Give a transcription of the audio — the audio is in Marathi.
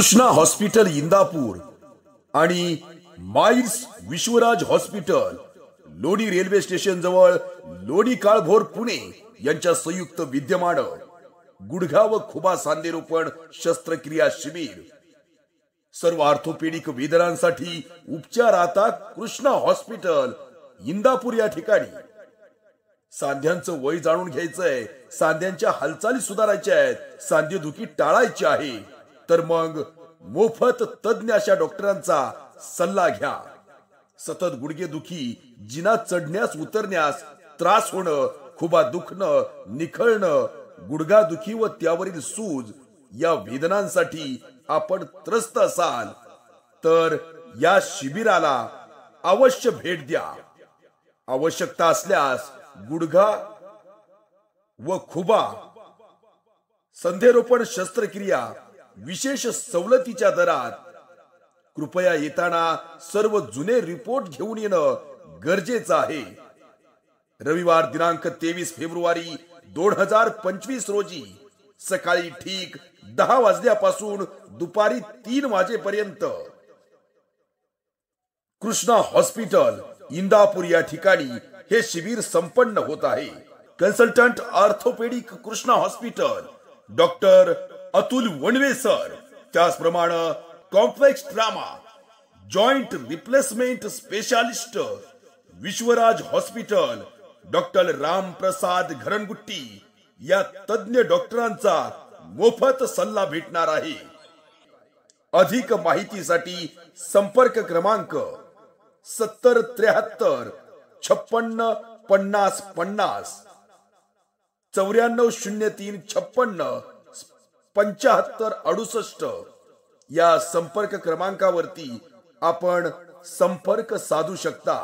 कृष्णा हॉस्पिटल इंदापूर आणि माइल्स विश्वराज हॉस्पिटल लोणी रेल्वे स्टेशन जवळ लोणी काळभोर पुणे यांच्या संयुक्त विद्यमानं गुडघा व खुबा सांधेरोपण शस्त्रक्रिया शिबिर। सर्व ऑर्थोपेडिक वेदनांसाठी उपचार आता कृष्णा हॉस्पिटल इंदापूर या ठिकाणी। सांध्यांचं वय जाणून घ्यायचंय, सांध्यांच्या हालचाली सुधारायच्या आहेत, सांधेदुखी टाळायची आहे, तर मग मोफत तज्ञ अशा डॉक्टरांचा सल्ला घ्या। सतत गुडघेदुखी, जिना चढण्यास उतरण्यास त्रास होणं, खुबा दुखणं, निखळणं, गुडघादुखी व त्यावरील सूज या वेदनांसाठी आपण त्रस्त असाल तर या शिबिराला अवश्य भेट द्या। आवश्यकता असल्यास गुडघा व खुबा संधेरोपण शस्त्रक्रिया विशेष सवलतीच्या दरात। कृपया येताना सर्व जुने रिपोर्ट घेऊन येणं गरजेचं आहे। रविवार दिनांक 23 फेब्रुवारी 2025 रोजी सकाळी ठीक 10 वाजल्यापासून दुपारी 3 वाजेपर्यंत कृष्णा हॉस्पिटल इंदापूर या ठिकाणी हे शिबिर संपन्न होत आहे। Consultant orthopedic Krishna hospital doctor Atul Wanve sir, त्याचप्रमाणे complex trauma joint replacement specialist Vishwaraj hospital doctor Ramprasad Gharnagutti या तज्ञ डॉक्टरांचा मोफत सल्ला भेटणार आहे। अधिक माहितीसाठी संपर्क क्रमांक 7073 56 50 50 9403 56 75 68 या संपर्क क्रमांकावरती आपण संपर्क साधू शकता।